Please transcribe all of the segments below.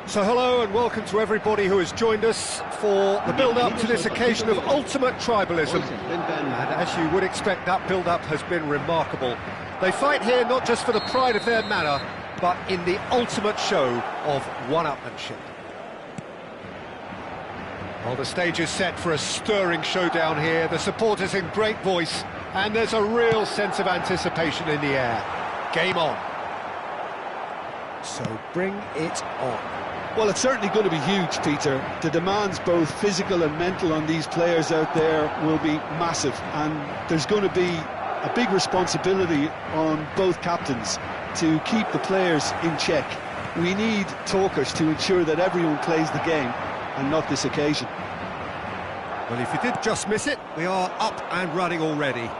So hello and welcome to everybody who has joined us for the build-up to this occasion of ultimate tribalism. And as you would expect, that build-up has been remarkable. They fight here not just for the pride of their manor, but in the ultimate show of one-upmanship. Well, the stage is set for a stirring showdown here. The supporters in great voice, and there's a real sense of anticipation in the air. Game on. So bring it on. Well, it's certainly going to be huge, Peter. The demands, both physical and mental, on these players out there will be massive, and there's going to be a big responsibility on both captains to keep the players in check. We need talkers to ensure that everyone plays the game, and not this occasion. Well, if you did just miss it, we are up and running already.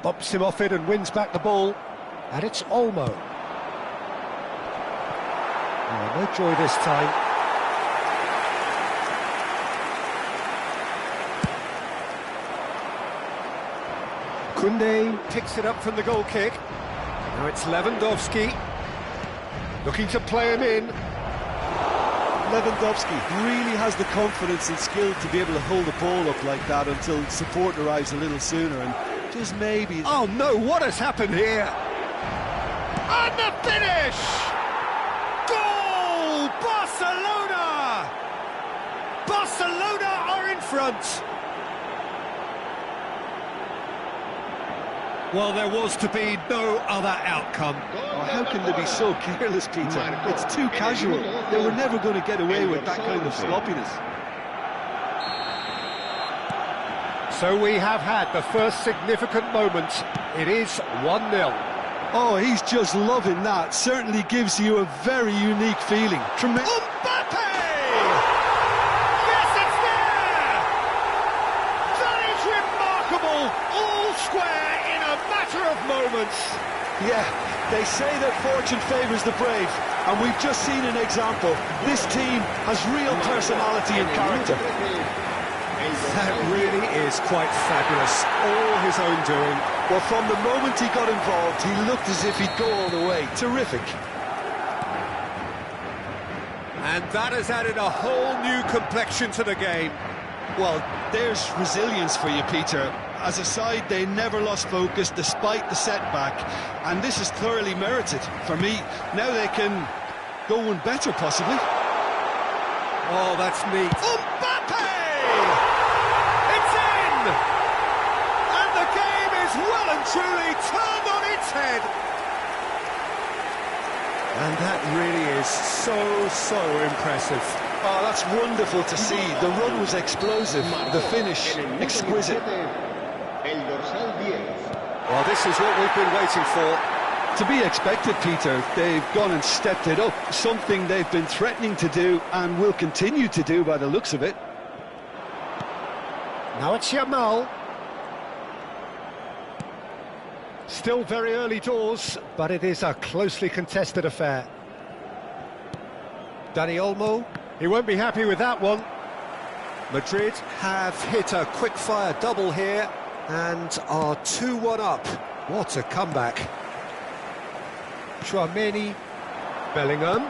Bumps him off it and wins back the ball. And it's Olmo. Oh, no joy this time. Kunde picks it up from the goal kick. Now it's Lewandowski. Looking to play him in. Lewandowski really has the confidence and skill to be able to hold the ball up like that until support arrives a little sooner, and just maybe... Oh no, what has happened here? And the finish! Goal! Barcelona! Barcelona are in front! Well, there was to be no other outcome. Oh, how can they be so careless, Peter? It's too casual. They were never going to get away with that kind of sloppiness. So we have had the first significant moment. It is 1-0. Oh, he's just loving that. Certainly gives you a very unique feeling. Mbappe! Yes, it's there! That is remarkable! All square in a matter of moments. Yeah, they say that fortune favours the brave, and we've just seen an example. This team has real personality and character. That really is quite fabulous. All his own doing. Well, from the moment he got involved, he looked as if he'd go all the way. Terrific. And that has added a whole new complexion to the game. Well, there's resilience for you, Peter. As a side, they never lost focus despite the setback, and this is thoroughly merited. For me, now they can go one better, possibly. Oh, that's neat. Mbappe! It's in! And the game is well and truly turned on its head. And that really is so impressive. Oh, that's wonderful to see. The run was explosive, the finish exquisite. Well, this is what we've been waiting for. To be expected, Peter. They've gone and stepped it up, something they've been threatening to do and will continue to do by the looks of it. Now it's Yamal. Still very early doors, but it is a closely contested affair. Dani Olmo, he won't be happy with that one. Madrid have hit a quick-fire double here and are 2-1 up. What a comeback. Chouameni, Bellingham.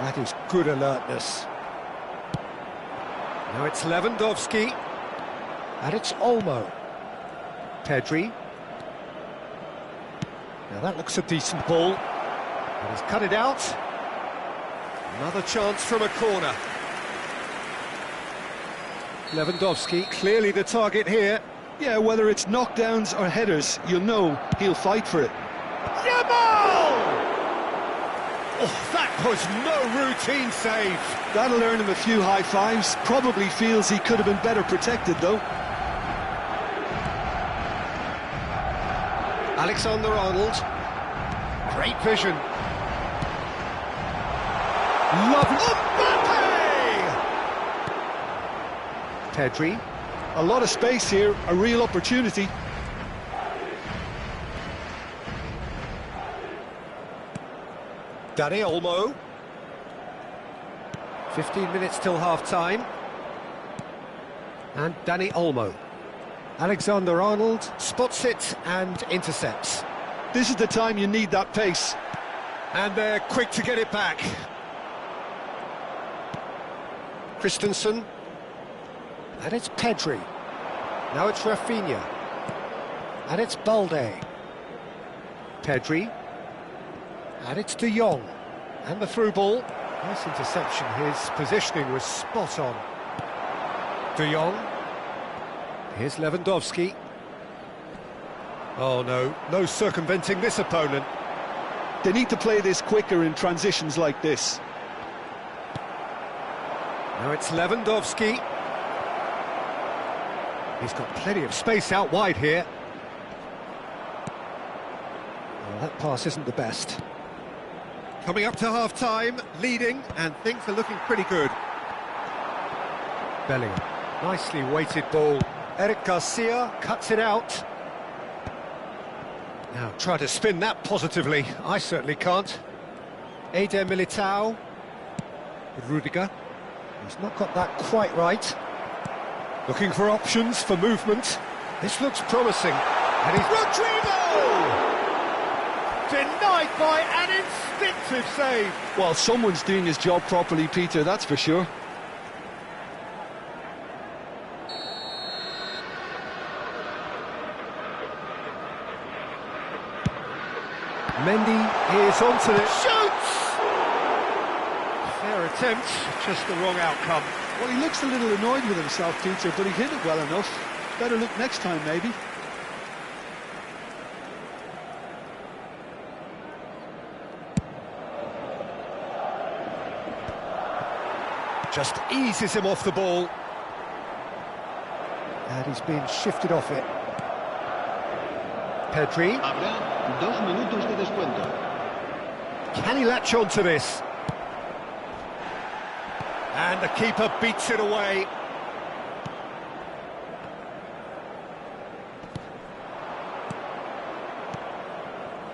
That is good alertness. Now it's Lewandowski. And it's Olmo. Pedri. Now that looks a decent ball. And he's cut it out. Another chance from a corner. Lewandowski, clearly the target here. Yeah, whether it's knockdowns or headers, you'll know he'll fight for it. Yamal! Oh, that was no routine save. That'll earn him a few high fives. Probably feels he could have been better protected, though. Alexander-Arnold. Great vision. Lovely. Mbappe! Pedri. A lot of space here, a real opportunity. Dani Olmo. 15 minutes till half-time. And Dani Olmo. Alexander-Arnold spots it and intercepts. This is the time you need that pace. And they're quick to get it back. Christensen. And it's Pedri. Now it's Rafinha. And it's Balde. Pedri. And it's De Jong. And the through ball. Nice interception. His positioning was spot on. De Jong. Here's Lewandowski. Oh no, no circumventing this opponent. They need to play this quicker in transitions like this. Now it's Lewandowski. He's got plenty of space out wide here. Well, that pass isn't the best. Coming up to half-time, leading, and things are looking pretty good. Bellingham, nicely weighted ball. Eric Garcia cuts it out. Now try to spin that positively. I certainly can't. Eder Militao. Rudiger. He's not got that quite right. Looking for options for movement. This looks promising. And he's... Rodrigo! Denied by an instinctive save. Well, someone's doing his job properly, Peter, that's for sure. Mendy is onto it. Shoots! Fair attempt, just the wrong outcome. Well, he looks a little annoyed with himself, Peter, but he hit it well enough. Better look next time, maybe. Just eases him off the ball. And he's being shifted off it. Pedri. Habrá 2 minutos de descuento. Can he latch on to this? And the keeper beats it away.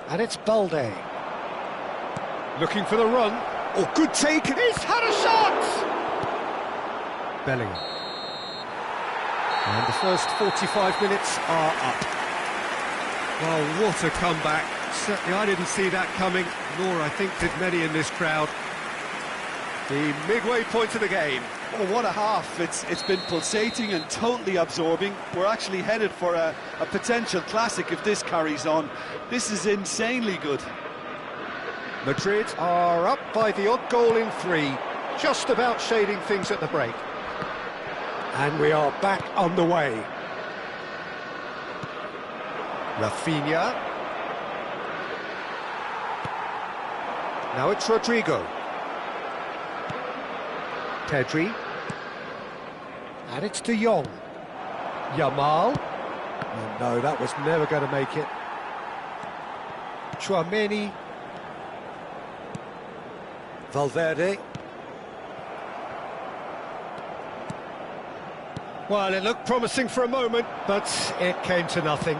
And it's Balde. Looking for the run. Oh, good take. He's had a shot! Bellingham. And the first 45 minutes are up. Well, what a comeback. Certainly I didn't see that coming, nor I think did many in this crowd. The midway point of the game. Oh, what a half. It's been pulsating and totally absorbing. We're actually headed for a potential classic if this carries on. This is insanely good. Madrid are up by the odd goal in 3, just about shading things at the break. And we are back on the way. Rafinha. Now it's Rodrigo. Pedri. And it's De Jong. Yamal. Oh, no, that was never going to make it. Tchouaméni. Valverde. Well, it looked promising for a moment, but it came to nothing.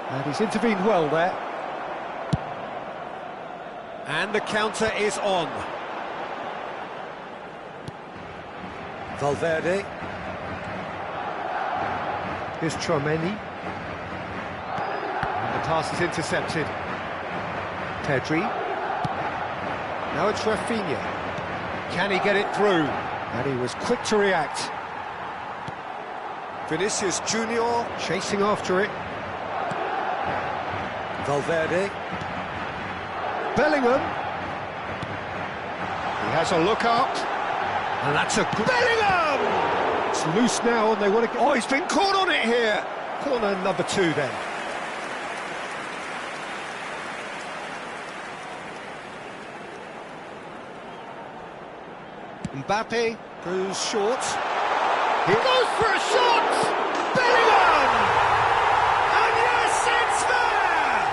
And he's intervened well there. And the counter is on. Valverde. Here's Tchouaméni. And the pass is intercepted. Pedri. Now it's Rafinha. Can he get it through? And he was quick to react. Vinicius Junior chasing after it. Valverde. Bellingham. He has a look up. And that's a good... Bellingham! It's loose now and they want to... Oh, he's been caught on it here. Corner number 2 then. Mbappe goes short. He goes for a shot! Bellingham! And yes, it's there!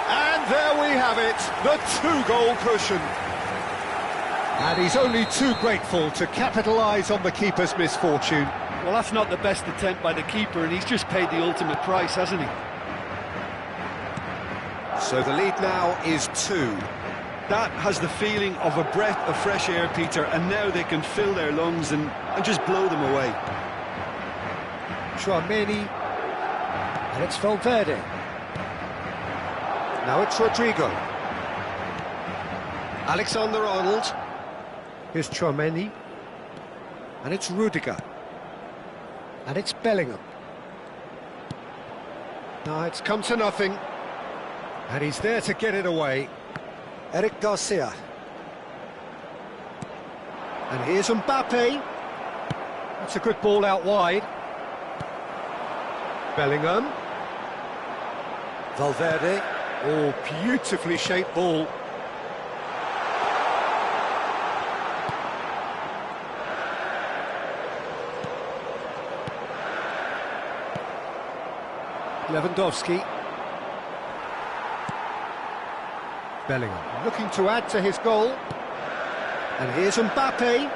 And there we have it, the 2-goal cushion. And he's only too grateful to capitalise on the keeper's misfortune. Well, that's not the best attempt by the keeper, and he's just paid the ultimate price, hasn't he? So the lead now is 2. That has the feeling of a breath of fresh air, Peter, and now they can fill their lungs and just blow them away. Tchouameni, and it's Valverde. Now it's Rodrigo. Alexander-Arnold. Here's Tchouameni, and it's Rudiger. And it's Bellingham. Now it's come to nothing, and he's there to get it away. Eric Garcia. And here's Mbappe. That's a good ball out wide. Bellingham. Valverde. Oh, beautifully shaped ball. Lewandowski. Bellingham looking to add to his goal. And here's Mbappe.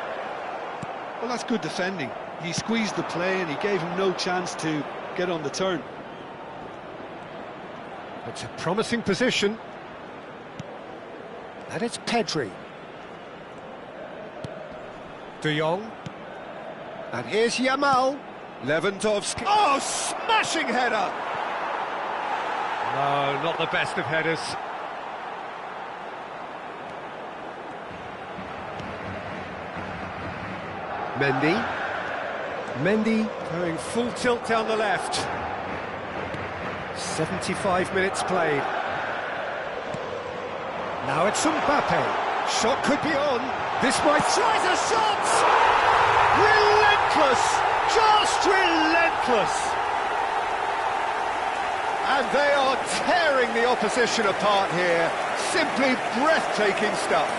Well, that's good defending. He squeezed the play and he gave him no chance to get on the turn. It's a promising position. And it's Pedri. De Jong. And here's Yamal. Lewandowski. Oh, smashing header! No, not the best of headers. Mendy going full tilt down the left. 75 minutes played. Now it's Mbappe. Shot could be on. This might tries a shot! Relentless! Just relentless! And they are tearing the opposition apart here. Simply breathtaking stuff.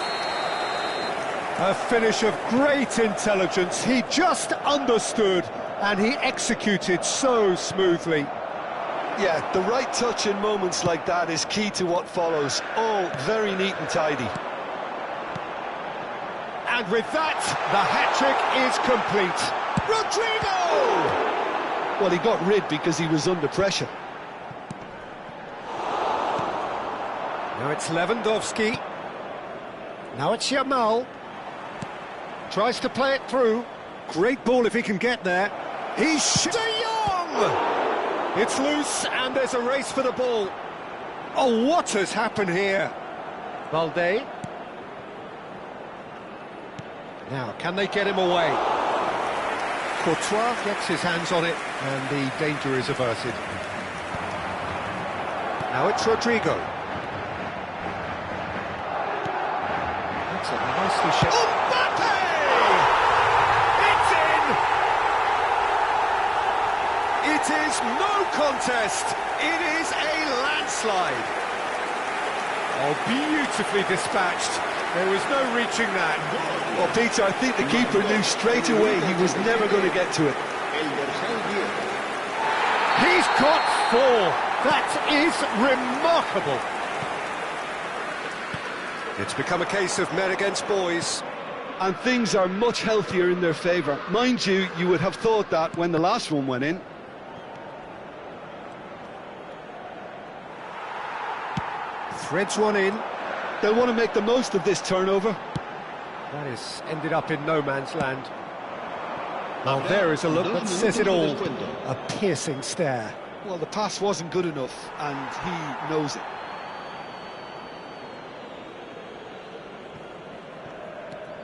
A finish of great intelligence. He just understood and he executed so smoothly. Yeah, the right touch in moments like that is key to what follows. All very neat and tidy. And with that, the hat-trick is complete. Rodrigo! Well, he got rid because he was under pressure. Now it's Lewandowski. Now it's Yamal. Tries to play it through. Great ball if he can get there. He's De Jong! It's loose and there's a race for the ball. Oh, what has happened here? Valde. Now, can they get him away? Courtois gets his hands on it and the danger is averted. Now it's Rodrigo. That's a nicely shaped... Mbappe! It's in! It is no contest. It is a landslide. Oh, beautifully dispatched. There was no reaching that. Well, Peter, I think the keeper knew straight away he was never going to get to it. He's got 4. That is remarkable. It's become a case of men against boys. And things are much healthier in their favour. Mind you, you would have thought that when the last one went in. Threads one in. They'll want to make the most of this turnover. That has ended up in no man's land. Well, there is a look that says it all. A piercing stare. Well, the pass wasn't good enough, and he knows it.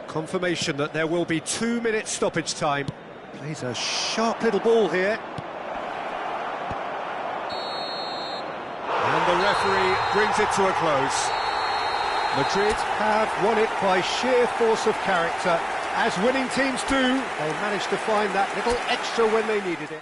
Confirmation that there will be 2 minutes stoppage time. Plays a sharp little ball here. And the referee brings it to a close. Madrid have won it by sheer force of character. As winning teams do, they managed to find that little extra when they needed it.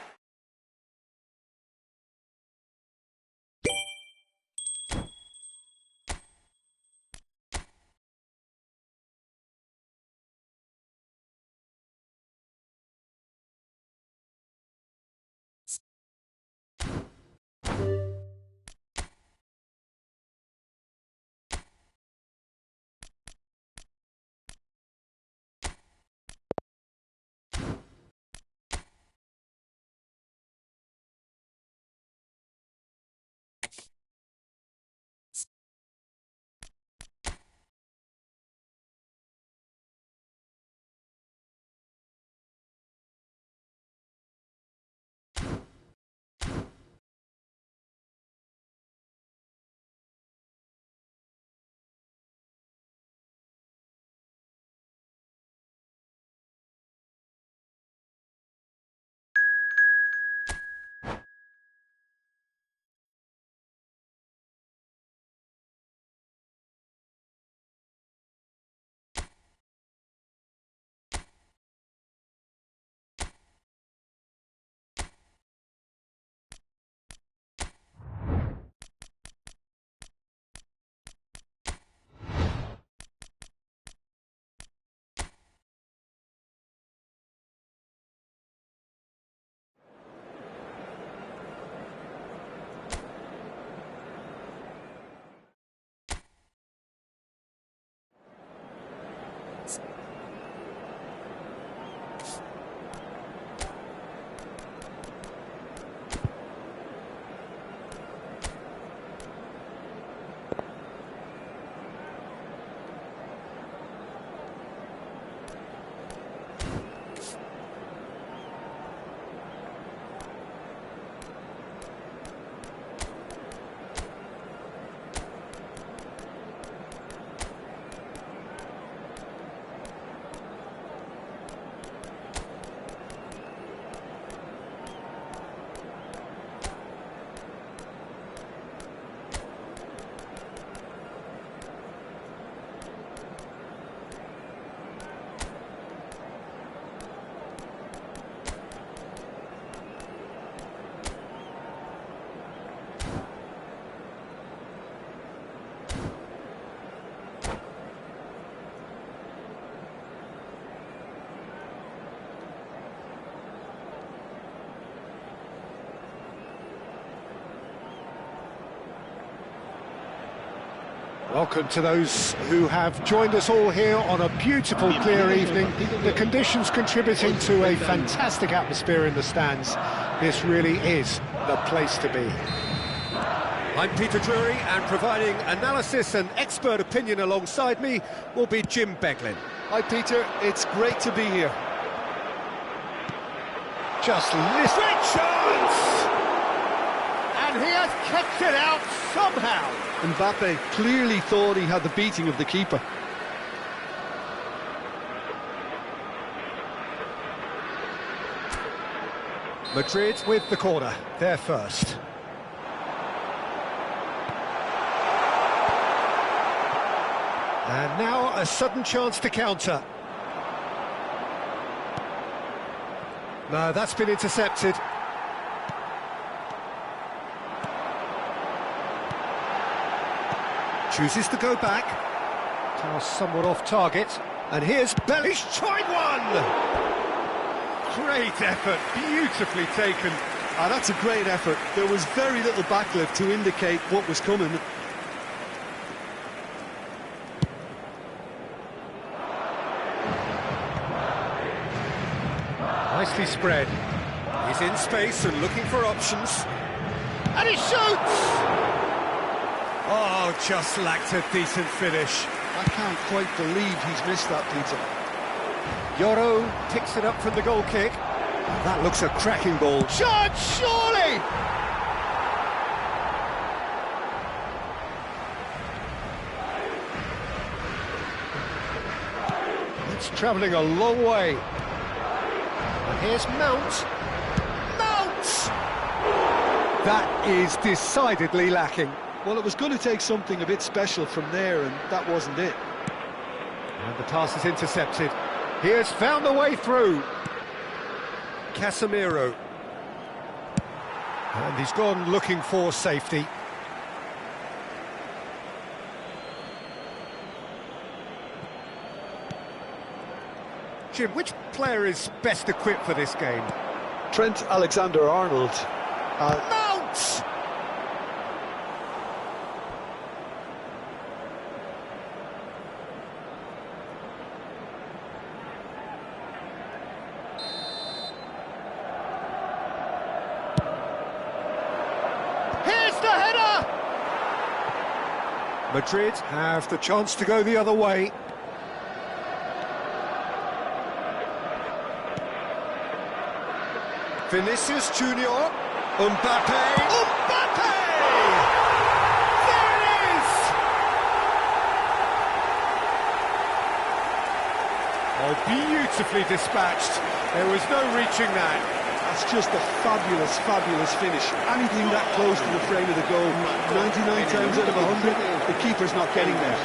Welcome to those who have joined us all here on a beautiful, clear evening. The conditions contributing to a fantastic atmosphere in the stands. This really is the place to be. I'm Peter Drury, and providing analysis and expert opinion alongside me will be Jim Beglin. Hi Peter, it's great to be here. Just listen. Great chance! And he has kept it out somehow. Mbappe clearly thought he had the beating of the keeper. Madrid with the corner, they're first. And now a sudden chance to counter. No, that's been intercepted. Chooses to go back. Now somewhat off target. And here's Bellish, tried one! Great effort, beautifully taken. That's a great effort. There was very little backlift to indicate what was coming. Nicely spread. He's in space and looking for options. And he shoots! Oh, just lacked a decent finish. I can't quite believe he's missed that, Peter. Yoro picks it up from the goal kick. That looks a cracking ball. Shot, surely! It's travelling a long way. And here's Mount. Mount! That is decidedly lacking. Well, it was going to take something a bit special from there, and that wasn't it. And the pass is intercepted. He has found the way through. Casemiro. And he's gone looking for safety. Jim, which player is best equipped for this game? Trent Alexander-Arnold. Mount! Madrid have the chance to go the other way. Vinicius Junior. Mbappe. Mbappe! There it is! Oh, beautifully dispatched. There was no reaching that. That's just a fabulous, fabulous finish. Anything that close to the frame of the goal, 99 times out of 100, the keeper's not getting there.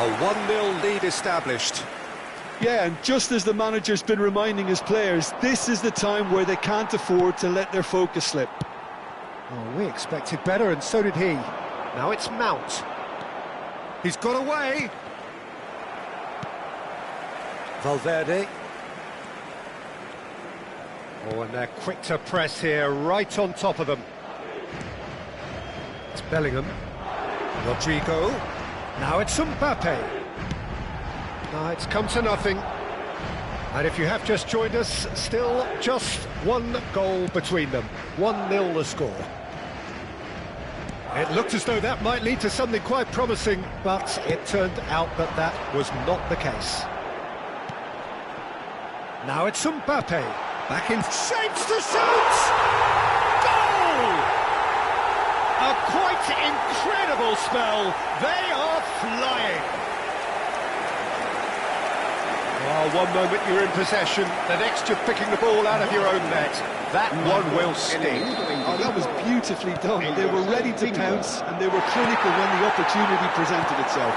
A 1-0 lead established. Yeah, and just as the manager's been reminding his players, this is the time where they can't afford to let their focus slip. Oh, we expected better, and so did he. Now it's Mount. He's got away. Valverde. Oh, and they're quick to press here, right on top of them. It's Bellingham. Rodrigo. Now it's Mbappe. Now it's come to nothing. And if you have just joined us, still just one goal between them. 1-0 the score. It looked as though that might lead to something quite promising, but it turned out that that was not the case. Now it's Mbappe, back in shapes to shoot! Goal! A quite incredible spell. They are flying. Well, one moment you're in possession, the next you're picking the ball out of your own net. That one will sting. Oh, that was beautifully done. They were ready to pounce, and they were clinical when the opportunity presented itself.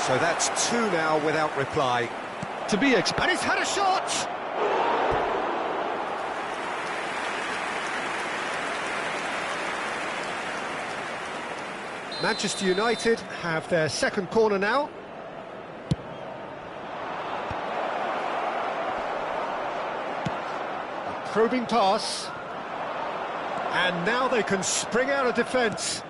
So that's 2 now without reply. To be And he's had a shot! Manchester United have their second corner now. Probing pass. And now they can spring out of defence.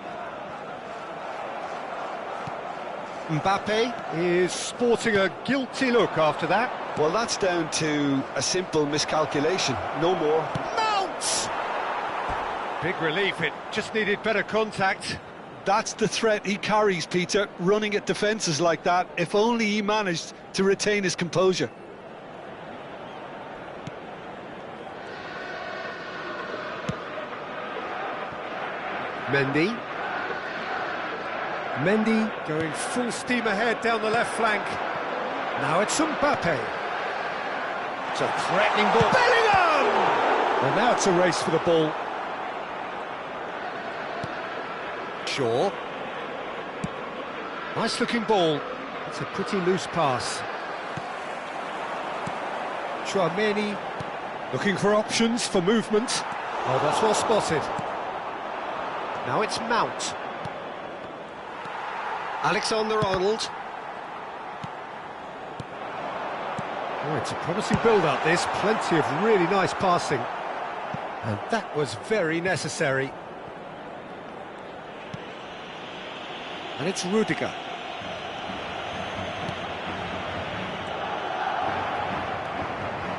Mbappe is sporting a guilty look after that. Well, that's down to a simple miscalculation, no more. Mount! Big relief, it just needed better contact. That's the threat he carries, Peter, running at defences like that. If only he managed to retain his composure. Mendy going full steam ahead down the left flank. Now it's Mbappe. It's a threatening ball. Bellingham! And now it's a race for the ball. Shaw. Nice looking ball. It's a pretty loose pass. Tchouaméni looking for options for movement. Oh, that's well spotted. Now it's Mount. Alexander-Arnold. Oh, it's a promising build-up, this. Plenty of really nice passing. And that was very necessary. And it's Rudiger.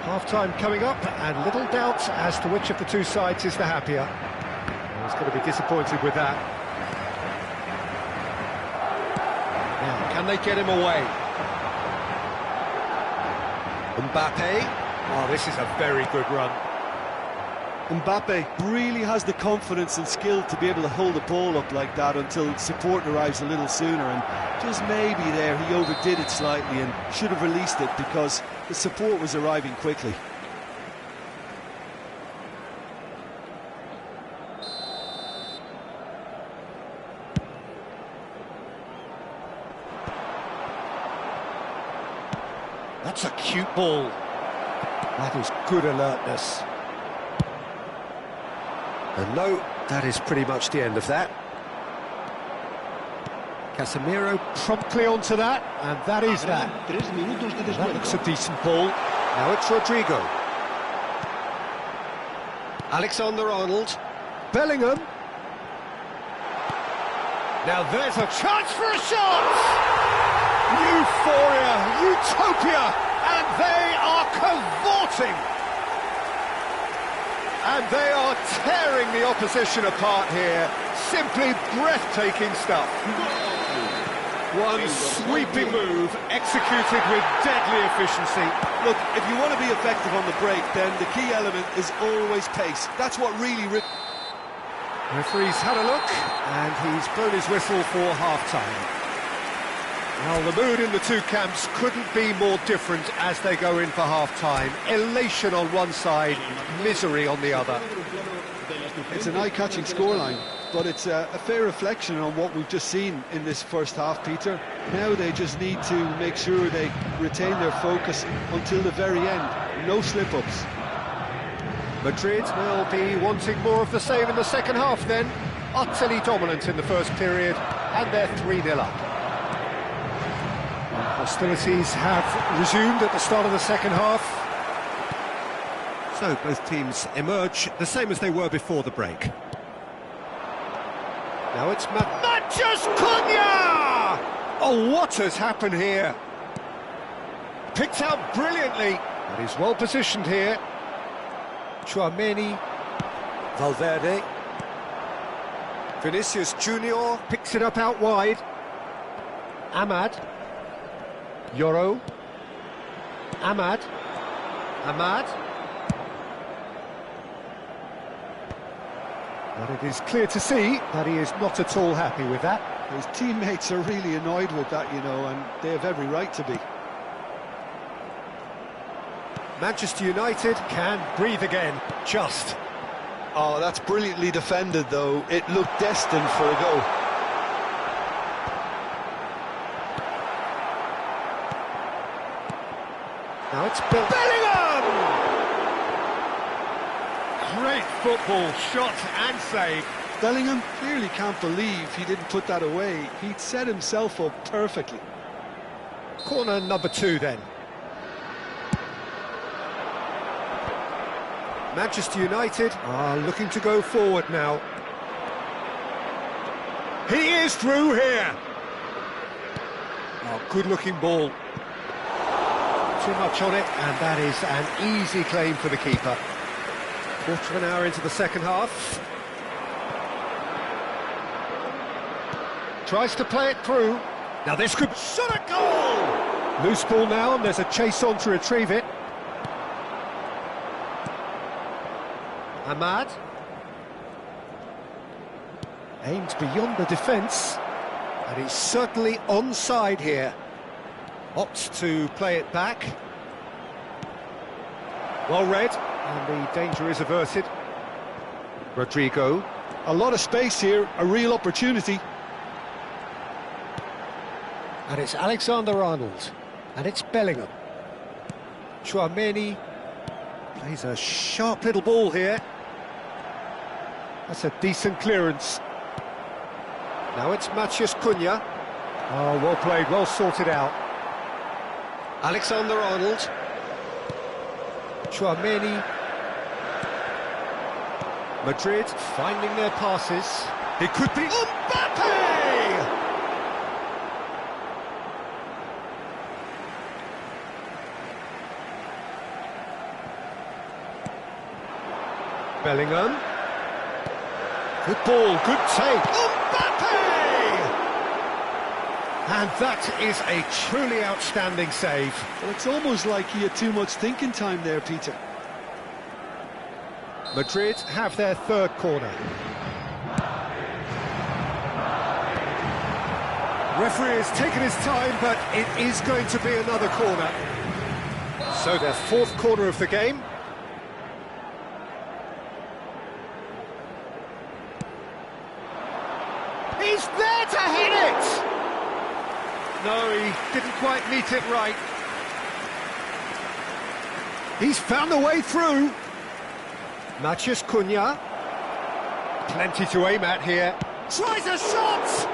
Half-time coming up, and little doubt as to which of the two sides is the happier. He's going to be disappointed with that. Now, can they get him away? Mbappe. Oh, this is a very good run. Mbappe really has the confidence and skill to be able to hold the ball up like that until support arrives a little sooner, and just maybe there he overdid it slightly and should have released it because the support was arriving quickly. That's a cute ball. That is good alertness. And no, that is pretty much the end of that. Casemiro promptly onto that, and that is that. That looks a decent ball. Now it's Rodrigo. Alexander-Arnold. Bellingham. Now there's a chance for a shot! Euphoria, utopia, and they are cavorting. And they are tearing the opposition apart here. Simply breathtaking stuff. One sweeping move, executed with deadly efficiency. Look, if you want to be effective on the break, then the key element is always pace. That's what really... Referee's had a look, and he's blown his whistle for half-time. Well, the mood in the two camps couldn't be more different as they go in for half-time. Elation on one side, misery on the other. It's an eye-catching scoreline, but it's a fair reflection on what we've just seen in this first half, Peter. Now they just need to make sure they retain their focus until the very end. No slip-ups. Madrid will be wanting more of the same in the second half then. Utterly dominant in the first period, and they're 3-0 up. Hostilities have resumed at the start of the second half. So both teams emerge the same as they were before the break. Now it's Mathias Cunha! Oh, what has happened here? Picked out brilliantly, but he's well positioned here. Tchouaméni, Valverde. Vinicius Junior picks it up out wide. Ahmad. Yoro. Ahmad. But it is clear to see that he is not at all happy with that. His teammates are really annoyed with that, you know, and they have every right to be. Manchester United can breathe again, just. Oh, that's brilliantly defended, though. It looked destined for a goal. Now it's Bellingham! Great football, shot and save. Bellingham clearly can't believe he didn't put that away. He'd set himself up perfectly. Corner number 2 then. Manchester United are looking to go forward now. He is through here. Oh, good-looking ball. Too much on it, and that is an easy claim for the keeper. Quarter of an hour into the second half. Tries to play it through. Now this could shot a goal! Loose ball now, and there's a chase on to retrieve it. Ahmad. Aimed beyond the defence. And he's certainly onside here. Opts to play it back. Well read, and the danger is averted. Rodrigo. A lot of space here, a real opportunity. And it's Alexander-Arnold. And it's Bellingham. Tchouaméni plays a sharp little ball here. That's a decent clearance. Now it's Matheus Cunha. Oh, well played, well sorted out. Alexander-Arnold. Tchouaméni. Madrid finding their passes. It could be Mbappe! Bellingham. Good ball, good take. Mbappe! And that is a truly outstanding save. Well, it's almost like he had too much thinking time there, Peter. Madrid have their third corner. Referee has taken his time, but it is going to be another corner. So their fourth corner of the game. He's there to hit it! No, he didn't quite meet it right. He's found a way through. Matheus Cunha. Plenty to aim at here. Tries a shot!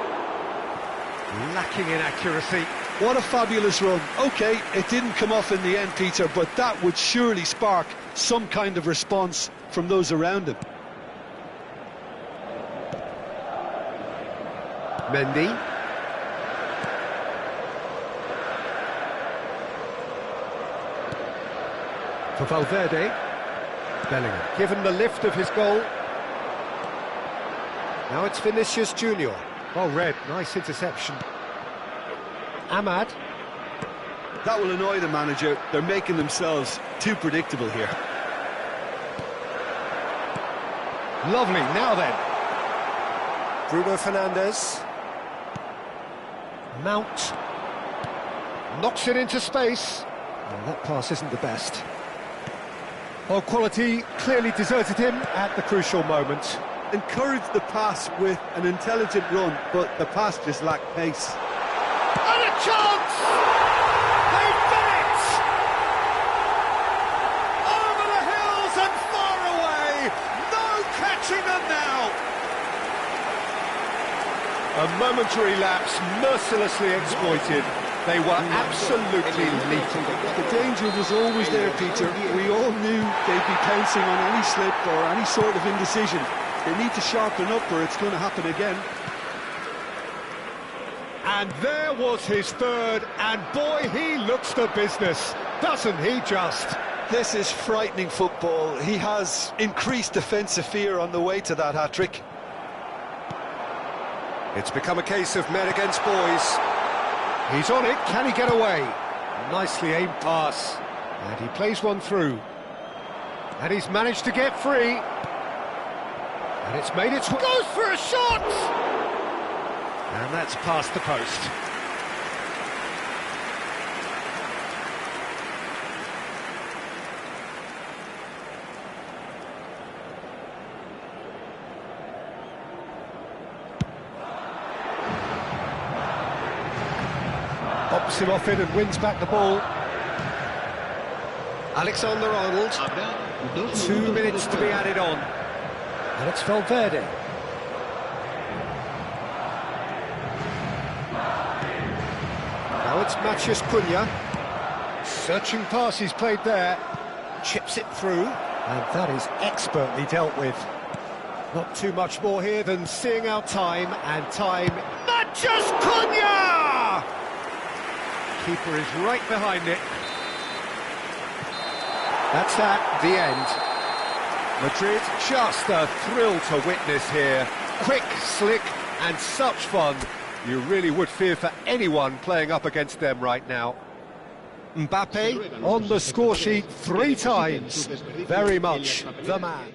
Lacking in accuracy. What a fabulous run. OK, it didn't come off in the end, Peter, but that would surely spark some kind of response from those around him. Mendy. For Valverde. Bellingham, given the lift of his goal. Now it's Vinicius Junior. Well read, nice interception. Ahmad. That will annoy the manager. They're making themselves too predictable here. Lovely, now then. Bruno Fernandes. Mount. Knocks it into space. Well, that pass isn't the best. Well, quality clearly deserted him at the crucial moment. Encouraged the pass with an intelligent run, but the pass just lacked pace. And a chance! They've done it! Over the hills and far away! No catching them now! A momentary lapse mercilessly exploited. They were absolutely lethal. The danger was always there, Peter. We all knew they'd be pouncing on any slip or any sort of indecision. They need to sharpen up or it's going to happen again. And there was his third, and boy, he looks the business, doesn't he just? This is frightening football. He has increased defensive fear on the way to that hat-trick. It's become a case of men against boys. He's on it, can he get away? Nicely aimed pass. And he plays one through. And he's managed to get free. And it's made its way. Goes for a shot! And that's past the post. Pops him off in and wins back the ball. Alexander-Arnold. 2 minutes to be added on. And it's Valverde. Now it's Matheus Cunha. Searching pass he's played there. Chips it through. And that is expertly dealt with. Not too much more here than seeing out time, and time... Matches Cunha! Keeper is right behind it. That's that, the end. Madrid, just a thrill to witness here. Quick, slick, and such fun. You really would fear for anyone playing up against them right now. Mbappe on the score sheet 3 times. Very much the man.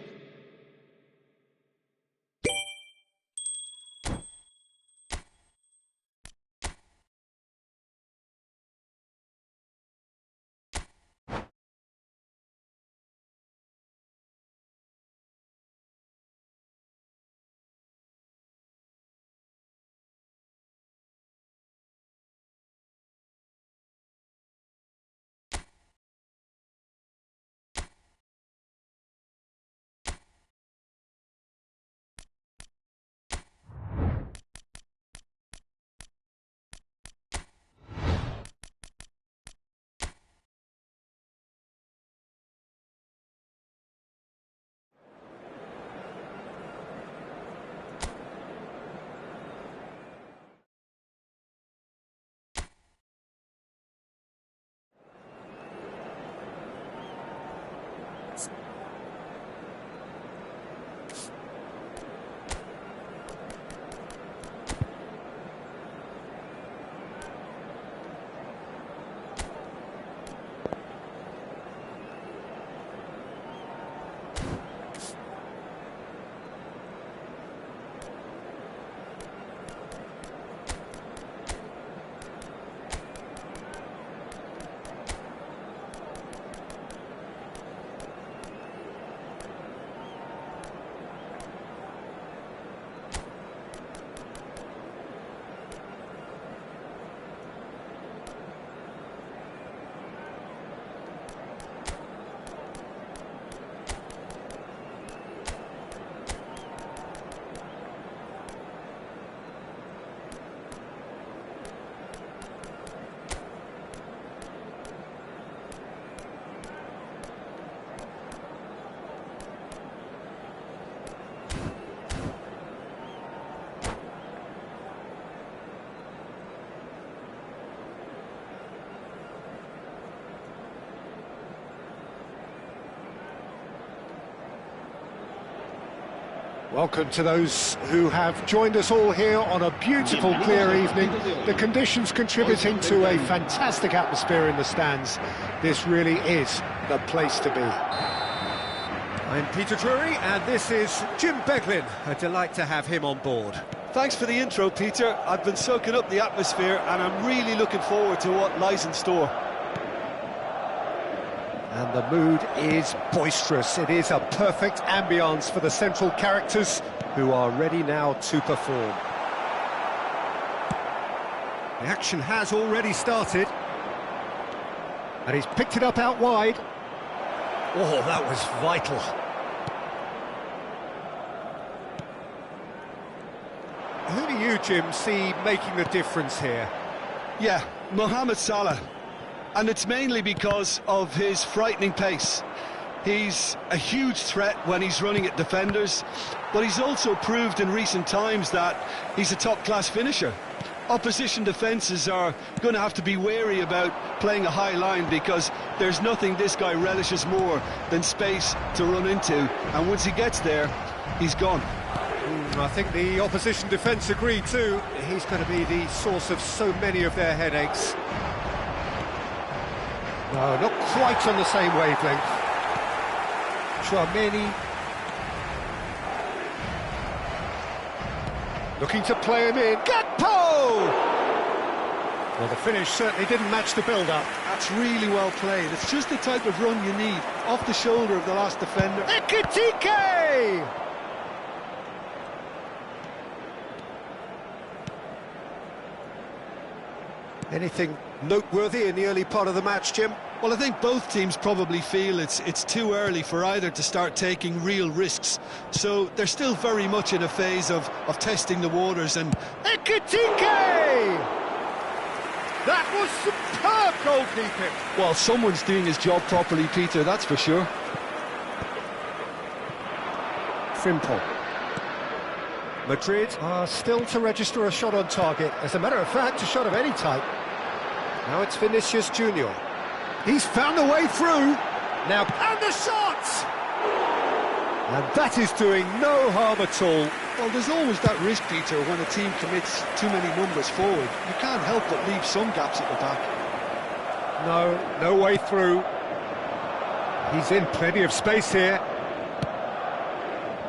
Welcome to those who have joined us all here on a beautiful, clear evening. The conditions contributing to a fantastic atmosphere in the stands. This really is the place to be. I'm Peter Drury, and this is Jim Beglin. A delight to have him on board. Thanks for the intro, Peter. I've been soaking up the atmosphere, and I'm really looking forward to what lies in store. And the mood is boisterous. It is a perfect ambience for the central characters who are ready now to perform. The action has already started. And he's picked it up out wide. Oh, that was vital. Who do you, Jim, see making the difference here? Yeah, Mohamed Salah. And it's mainly because of his frightening pace. He's a huge threat when he's running at defenders, but he's also proved in recent times that he's a top-class finisher. Opposition defences are going to have to be wary about playing a high line, because there's nothing this guy relishes more than space to run into, and once he gets there, he's gone. I think the opposition defence agree too. He's going to be the source of so many of their headaches. No, not quite on the same wavelength. Chouameni looking to play him in. Gakpo! Well, the finish certainly didn't match the build-up. That's really well played. It's just the type of run you need, off the shoulder of the last defender. Ekitike! Anything noteworthy in the early part of the match, Jim? Well, I think both teams probably feel it's too early for either to start taking real risks. So they're still very much in a phase of testing the waters. And Ekitike! That was superb goalkeeping. Well, someone's doing his job properly, Peter, that's for sure. Frimpong. Madrid are still to register a shot on target. As a matter of fact, a shot of any type. Now it's Vinicius Junior. He's found a way through. Now, and the shot! And that is doing no harm at all. Well, there's always that risk, Peter, when a team commits too many numbers forward. You can't help but leave some gaps at the back. No way through. He's in plenty of space here.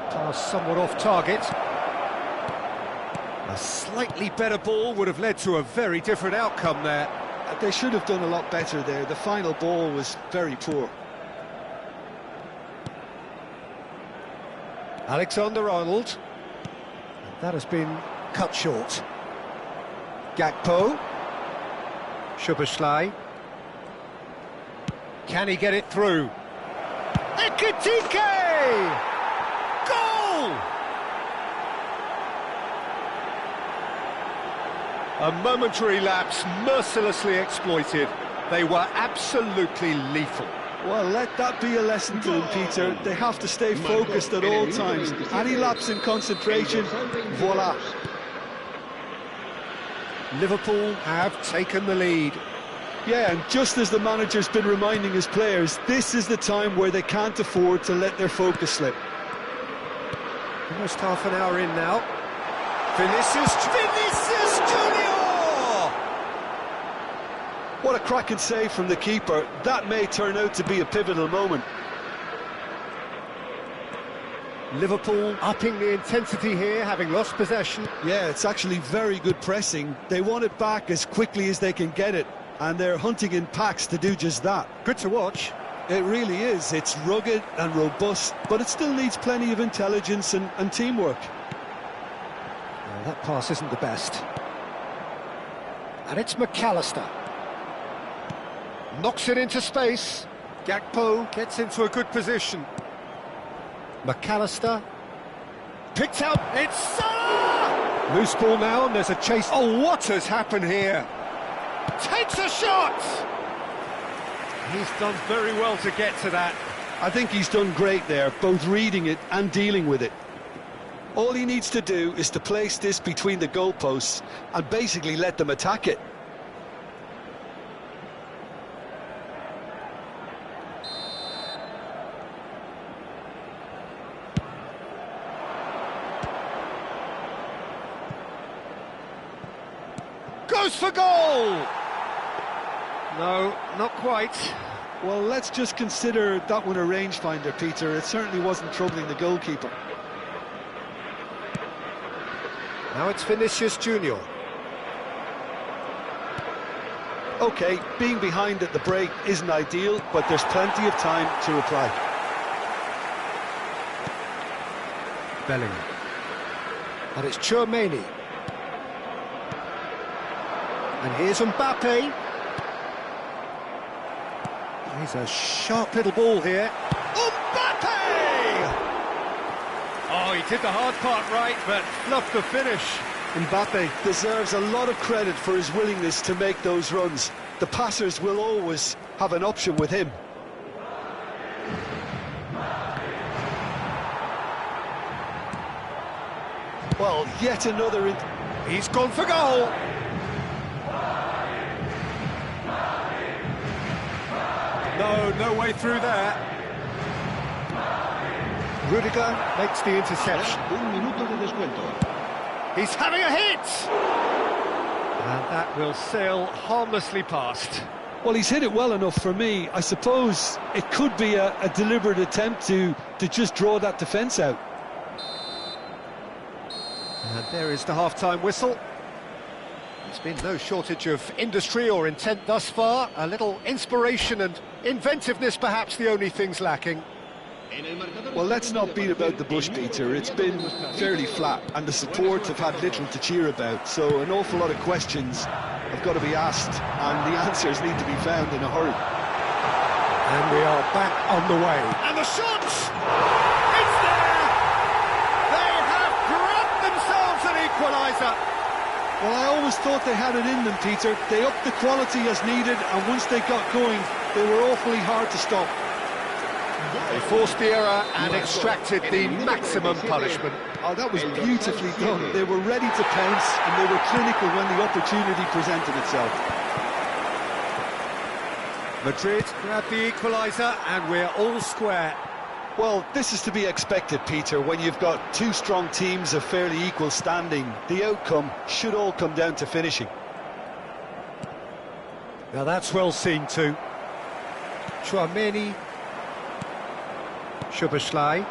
Pass somewhat off target. A slightly better ball would have led to a very different outcome there. They should have done a lot better there. The final ball was very poor. Alexander-Arnold. That has been cut short. Gakpo. Szoboszlai. Can he get it through? Ekitike! Goal! A momentary lapse mercilessly exploited. They were absolutely lethal. Well, let that be a lesson to them, Peter. They have to stay focused at all times. Any lapse in concentration, voila. Liverpool have taken the lead. Yeah, and just as the manager's been reminding his players, this is the time where they can't afford to let their focus slip. Almost half an hour in now. Vinicius Junior! What a cracking save from the keeper. That may turn out to be a pivotal moment. Liverpool upping the intensity here, having lost possession. Yeah, it's actually very good pressing. They want it back as quickly as they can get it, and they're hunting in packs to do just that. Good to watch. It really is. It's rugged and robust, but it still needs plenty of intelligence and teamwork. Well, that pass isn't the best. And it's McAllister. Knocks it into space. Gakpo gets into a good position. McAllister. Picked out. It's Salah! Loose ball now, and there's a chase. Oh, what has happened here? Takes a shot! He's done very well to get to that. I think he's done great there, both reading it and dealing with it. All he needs to do is to place this between the goalposts and basically let them attack it. Goes for goal! No, not quite. Well, let's just consider that one a rangefinder, Peter. It certainly wasn't troubling the goalkeeper. Now it's Vinicius Junior. OK, being behind at the break isn't ideal, but there's plenty of time to reply. Bellingham. And it's Tchouaméni. And here's Mbappe. He's a sharp little ball here. Mbappe! Oh, he did the hard part right, but fluffed the finish. Mbappe deserves a lot of credit for his willingness to make those runs. The passers will always have an option with him. Well, yet another... He's gone for goal! No way through there. Rudiger makes the interception. Un minuto de descuento. He's having a hit! And that will sail harmlessly past. Well, he's hit it well enough for me. I suppose it could be a deliberate attempt to just draw that defence out. And there is the half-time whistle. There's been no shortage of industry or intent thus far. A little inspiration and inventiveness, perhaps the only things lacking. Well, let's not beat about the bush, Peter. It's been fairly flat, and the support have had little to cheer about. So an awful lot of questions have got to be asked, and the answers need to be found in a hurry. And we are back on the way. And the shot! It's there! They have grabbed themselves an equaliser. Well, I always thought they had it in them, Peter. They upped the quality as needed, and once they got going, they were awfully hard to stop. They forced the error and extracted the maximum punishment. Oh, that was beautifully done. They were ready to pounce, and they were clinical when the opportunity presented itself. Madrid grabbed the equaliser, and we're all square. Well, this is to be expected, Peter. When you've got two strong teams of fairly equal standing, the outcome should all come down to finishing. Now that's well seen too. Chouameni. Szoboszlai.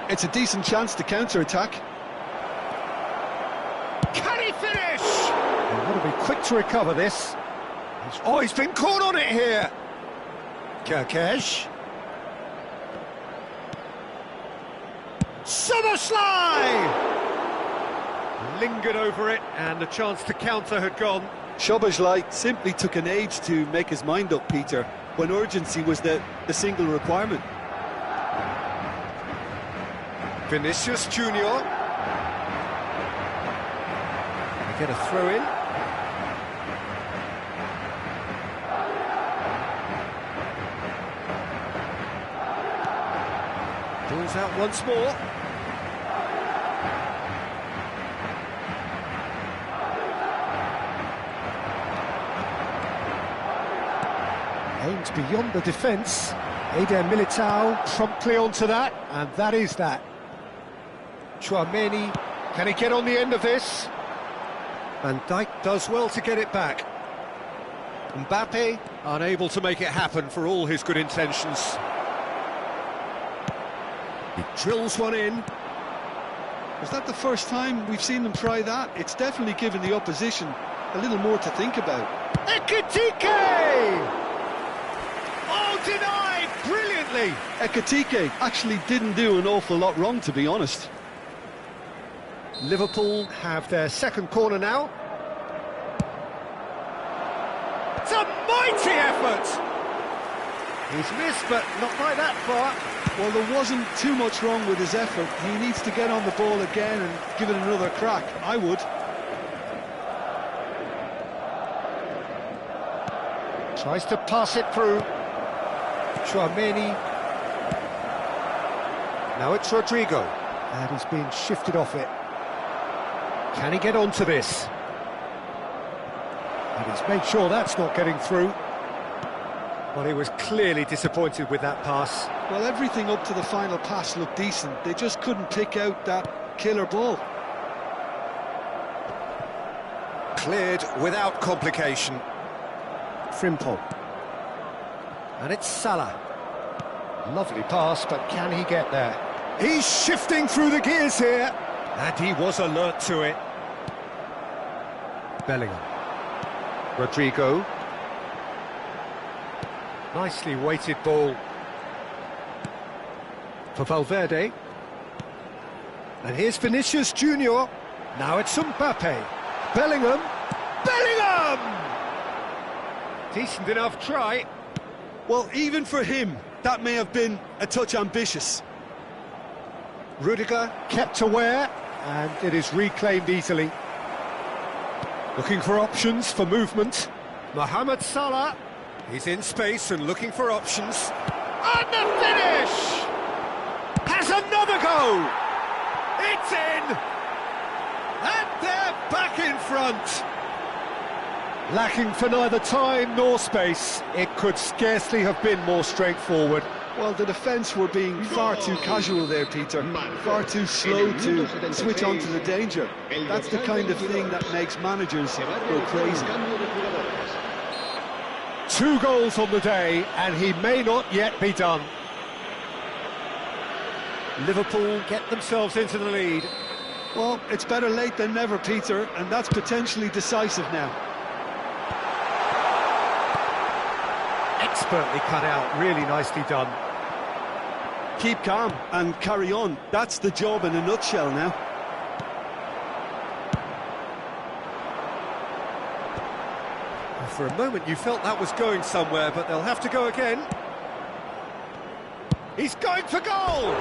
It's a decent chance to counter-attack. Can he finish? They've got to be quick to recover this. Oh, he's been caught on it here. Kerkesh. Szoboszlai! Lingered over it, and the chance to counter had gone. Szoboszlai simply took an age to make his mind up, Peter, when urgency was the single requirement. Vinicius Junior. They get a throw in. Pulls out once more. Aims beyond the defence. Eder Militao promptly onto that, and that is that. Chouameni, can he get on the end of this? Van Dijk does well to get it back. Mbappe unable to make it happen for all his good intentions. He drills one in. Was that the first time we've seen them try that? It's definitely given the opposition a little more to think about. Ekitike! Oh, denied brilliantly! Ekitike actually didn't do an awful lot wrong, to be honest. Liverpool have their second corner now. It's a mighty effort! He's missed, but not by that far. Well, there wasn't too much wrong with his effort. He needs to get on the ball again and give it another crack. I would. Tries to pass it through. Chouameni. Now it's Rodrigo. And he's being shifted off it. Can he get onto this? And he's made sure that's not getting through. Well, he was clearly disappointed with that pass. Well, everything up to the final pass looked decent. They just couldn't pick out that killer ball. Cleared without complication. Frimpong. And it's Salah. Lovely pass, but can he get there? He's shifting through the gears here. And he was alert to it. Bellingham. Rodrigo. Nicely weighted ball for Valverde. And here's Vinicius Junior. Now it's Mbappe. Bellingham. Bellingham! Decent enough try. Well, even for him, that may have been a touch ambitious. Rudiger kept aware, and it is reclaimed easily. Looking for options for movement. Mohamed Salah. He's in space and looking for options. And the finish! Has another go! It's in! And they're back in front! Lacking for neither time nor space, it could scarcely have been more straightforward. Well, the defence were being far too casual there, Peter. Far too slow to switch on to the danger. That's the kind of thing that makes managers go crazy. 2 goals on the day, and he may not yet be done. Liverpool get themselves into the lead. Well, it's better late than never, Peter, and that's potentially decisive now. Expertly cut out, really nicely done. Keep calm and carry on. That's the job in a nutshell now. For a moment you felt that was going somewhere, but they'll have to go again. He's going for goal!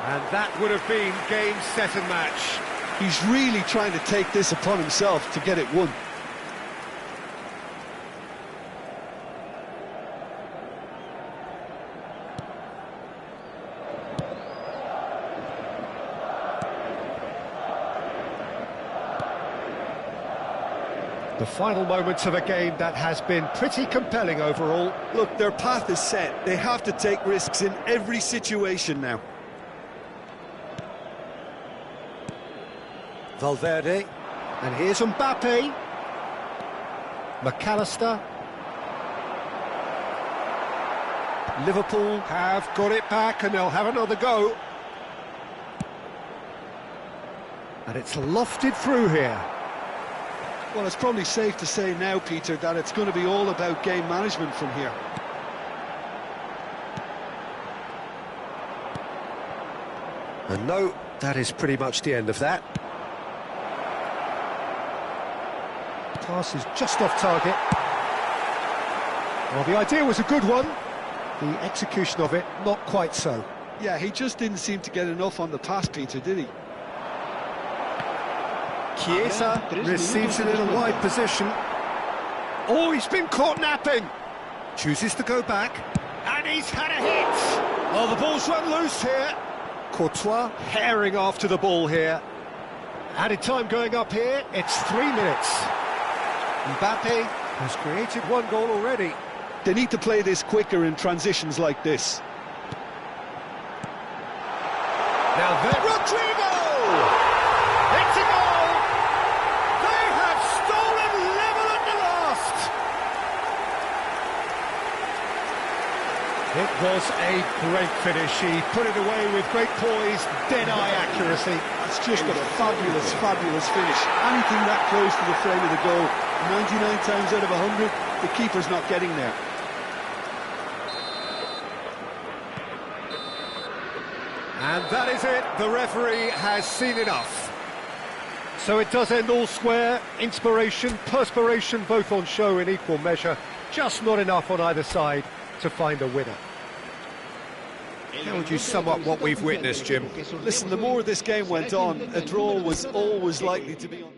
And that would have been game, set and match. He's really trying to take this upon himself to get it won. The final moments of a game that has been pretty compelling overall. Look, their path is set. They have to take risks in every situation now. Valverde, and here's Mbappe. McAllister. Liverpool have got it back and they'll have another go. And it's lofted through here. Well, it's probably safe to say now, Peter, that it's going to be all about game management from here. And no, that is pretty much the end of that. Pass is just off target. Well, the idea was a good one. The execution of it, not quite so. Yeah, he just didn't seem to get enough on the pass, Peter, did he? Chiesa receives it in a wide position. Oh, he's been caught napping. Chooses to go back. And he's had a hit. Oh, the ball's run loose here. Courtois herring after the ball here. Added time going up here. It's 3 minutes. Mbappe has created one goal already. They need to play this quicker in transitions like this. Now there, Rodrigo! It's a goal! They have stolen level at the last! It was a great finish. He put it away with great poise, dead-eye accuracy. It's just a fabulous, fabulous finish. Anything that close to the frame of the goal, 99 times out of 100, the keeper's not getting there. And that is it, the referee has seen enough. So it does end all square, inspiration, perspiration, both on show in equal measure, just not enough on either side to find a winner. How would you sum up what we've witnessed, Jim? Listen, the more this game went on, a draw was always likely to be on.